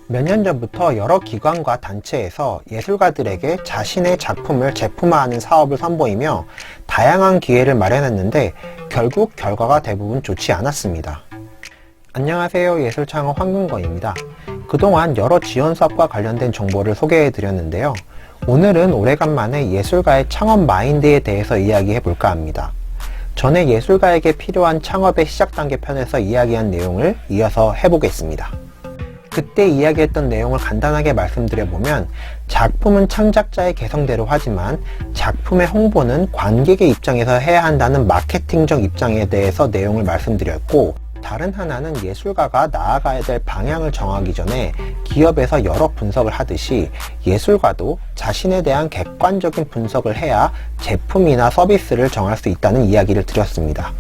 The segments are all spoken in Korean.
몇 년 전부터 여러 기관과 단체에서 예술가들에게 자신의 작품을 제품화하는 사업을 선보이며 다양한 기회를 마련했는데 결국 결과가 대부분 좋지 않았습니다. 안녕하세요. 예술창업 황근거입니다. 그동안 여러 지원 사업과 관련된 정보를 소개해 드렸는데요. 오늘은 오래간만에 예술가의 창업 마인드에 대해서 이야기해 볼까 합니다. 전에 예술가에게 필요한 창업의 시작 단계 편에서 이야기한 내용을 이어서 해보겠습니다. 그때 이야기했던 내용을 간단하게 말씀드려보면 작품은 창작자의 개성대로 하지만 작품의 홍보는 관객의 입장에서 해야 한다는 마케팅적 입장에 대해서 내용을 말씀드렸고, 다른 하나는 예술가가 나아가야 될 방향을 정하기 전에 기업에서 여러 분석을 하듯이 예술가도 자신에 대한 객관적인 분석을 해야 제품이나 서비스를 정할 수 있다는 이야기를 드렸습니다.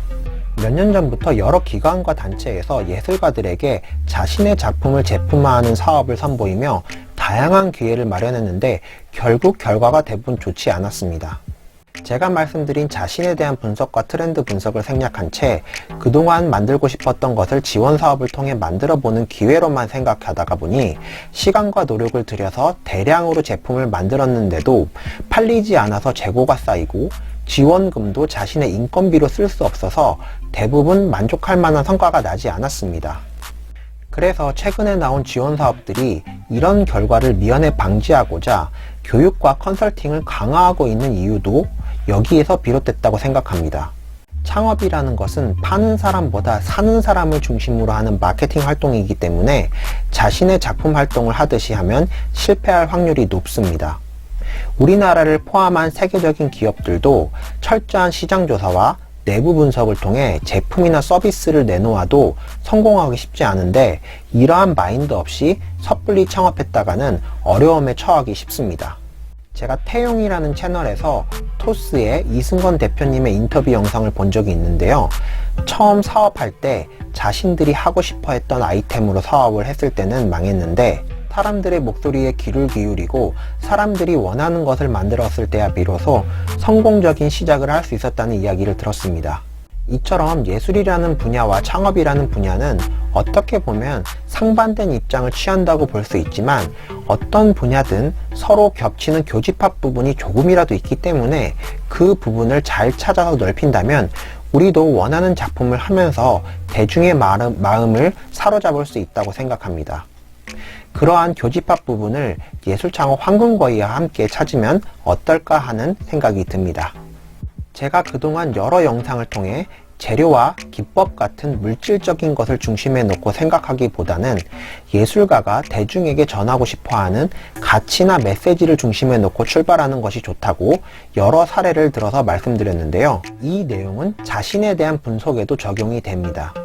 몇 년 전부터 여러 기관과 단체에서 예술가들에게 자신의 작품을 제품화하는 사업을 선보이며 다양한 기회를 마련했는데 결국 결과가 대부분 좋지 않았습니다. 제가 말씀드린 자신에 대한 분석과 트렌드 분석을 생략한 채 그동안 만들고 싶었던 것을 지원 사업을 통해 만들어보는 기회로만 생각하다가 보니 시간과 노력을 들여서 대량으로 제품을 만들었는데도 팔리지 않아서 재고가 쌓이고 지원금도 자신의 인건비로 쓸 수 없어서 대부분 만족할 만한 성과가 나지 않았습니다. 그래서 최근에 나온 지원 사업들이 이런 결과를 미연에 방지하고자 교육과 컨설팅을 강화하고 있는 이유도 여기에서 비롯됐다고 생각합니다. 창업이라는 것은 파는 사람보다 사는 사람을 중심으로 하는 마케팅 활동이기 때문에 자신의 작품 활동을 하듯이 하면 실패할 확률이 높습니다. 우리나라를 포함한 세계적인 기업들도 철저한 시장 조사와 내부 분석을 통해 제품이나 서비스를 내놓아도 성공하기 쉽지 않은데 이러한 마인드 없이 섣불리 창업했다가는 어려움에 처하기 쉽습니다. 제가 태용이라는 채널에서 토스의 이승건 대표님의 인터뷰 영상을 본 적이 있는데요. 처음 사업할 때 자신들이 하고 싶어 했던 아이템으로 사업을 했을 때는 망했는데 사람들의 목소리에 귀를 기울이고 사람들이 원하는 것을 만들었을 때야 비로소 성공적인 시작을 할 수 있었다는 이야기를 들었습니다. 이처럼 예술이라는 분야와 창업이라는 분야는 어떻게 보면 상반된 입장을 취한다고 볼 수 있지만 어떤 분야든 서로 겹치는 교집합 부분이 조금이라도 있기 때문에 그 부분을 잘 찾아서 넓힌다면 우리도 원하는 작품을 하면서 대중의 마음을 사로잡을 수 있다고 생각합니다. 그러한 교집합 부분을 예술창업 황근거이와 함께 찾으면 어떨까 하는 생각이 듭니다. 제가 그동안 여러 영상을 통해 재료와 기법 같은 물질적인 것을 중심에 놓고 생각하기보다는 예술가가 대중에게 전하고 싶어하는 가치나 메시지를 중심에 놓고 출발하는 것이 좋다고 여러 사례를 들어서 말씀드렸는데요. 이 내용은 자신에 대한 분석에도 적용이 됩니다.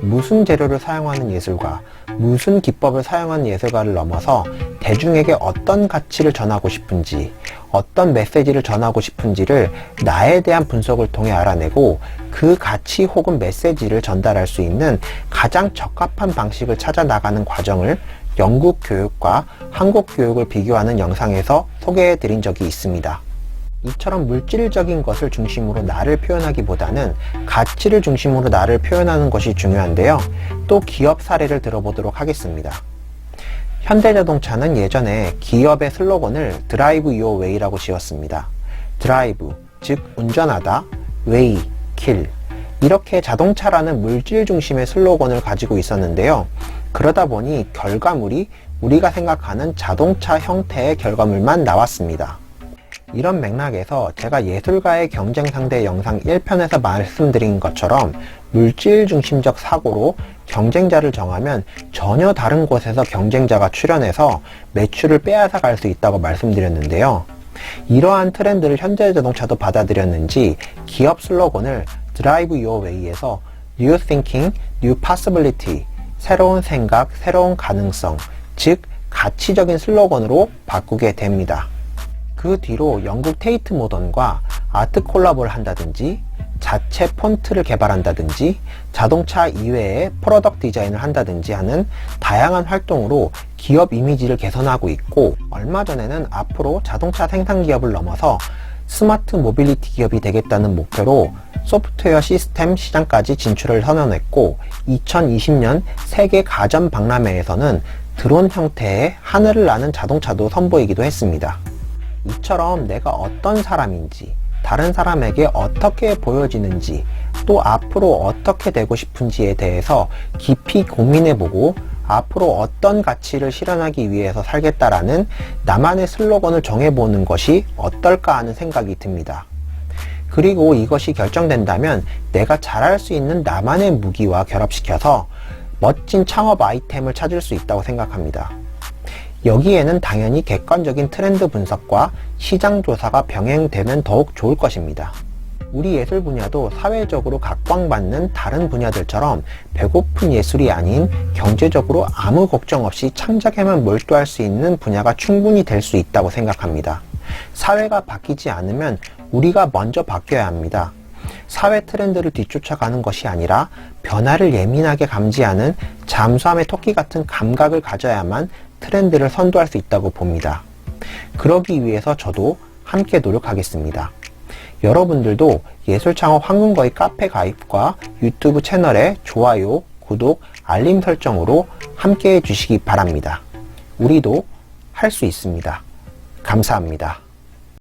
무슨 재료를 사용하는 예술가, 무슨 기법을 사용하는 예술가를 넘어서 대중에게 어떤 가치를 전하고 싶은지, 어떤 메시지를 전하고 싶은지를 나에 대한 분석을 통해 알아내고 그 가치 혹은 메시지를 전달할 수 있는 가장 적합한 방식을 찾아 나가는 과정을 영국 교육과 한국 교육을 비교하는 영상에서 소개해 드린 적이 있습니다. 이처럼 물질적인 것을 중심으로 나를 표현하기보다는 가치를 중심으로 나를 표현하는 것이 중요한데요. 또 기업 사례를 들어보도록 하겠습니다. 현대자동차는 예전에 기업의 슬로건을 Drive Your Way라고 지었습니다. 드라이브, 즉 운전하다, 웨이, 길. 이렇게 자동차라는 물질 중심의 슬로건을 가지고 있었는데요. 그러다 보니 결과물이 우리가 생각하는 자동차 형태의 결과물만 나왔습니다. 이런 맥락에서 제가 예술가의 경쟁 상대 영상 1편에서 말씀드린 것처럼 물질 중심적 사고로 경쟁자를 정하면 전혀 다른 곳에서 경쟁자가 출현해서 매출을 빼앗아 갈 수 있다고 말씀드렸는데요. 이러한 트렌드를 현대자동차도 받아들였는지 기업 슬로건을 Drive Your Way에서 New Thinking, New Possibility, 새로운 생각, 새로운 가능성, 즉 가치적인 슬로건으로 바꾸게 됩니다. 그 뒤로 영국 테이트 모던과 아트 콜라보를 한다든지 자체 폰트를 개발한다든지 자동차 이외에 프로덕트 디자인을 한다든지 하는 다양한 활동으로 기업 이미지를 개선하고 있고, 얼마 전에는 앞으로 자동차 생산 기업을 넘어서 스마트 모빌리티 기업이 되겠다는 목표로 소프트웨어 시스템 시장까지 진출을 선언했고, 2020년 세계 가전 박람회에서는 드론 형태의 하늘을 나는 자동차도 선보이기도 했습니다. 이처럼 내가 어떤 사람인지, 다른 사람에게 어떻게 보여지는지, 또 앞으로 어떻게 되고 싶은지에 대해서 깊이 고민해보고 앞으로 어떤 가치를 실현하기 위해서 살겠다라는 나만의 슬로건을 정해보는 것이 어떨까 하는 생각이 듭니다. 그리고 이것이 결정된다면 내가 잘할 수 있는 나만의 무기와 결합시켜서 멋진 창업 아이템을 찾을 수 있다고 생각합니다. 여기에는 당연히 객관적인 트렌드 분석과 시장 조사가 병행되면 더욱 좋을 것입니다. 우리 예술 분야도 사회적으로 각광받는 다른 분야들처럼 배고픈 예술이 아닌 경제적으로 아무 걱정 없이 창작에만 몰두할 수 있는 분야가 충분히 될 수 있다고 생각합니다. 사회가 바뀌지 않으면 우리가 먼저 바뀌어야 합니다. 사회 트렌드를 뒤쫓아가는 것이 아니라 변화를 예민하게 감지하는 잠수함의 토끼 같은 감각을 가져야만 트렌드를 선도할 수 있다고 봅니다. 그러기 위해서 저도 함께 노력하겠습니다. 여러분들도 예술창업 황금거위 카페 가입과 유튜브 채널에 좋아요, 구독, 알림 설정으로 함께 해주시기 바랍니다. 우리도 할 수 있습니다. 감사합니다.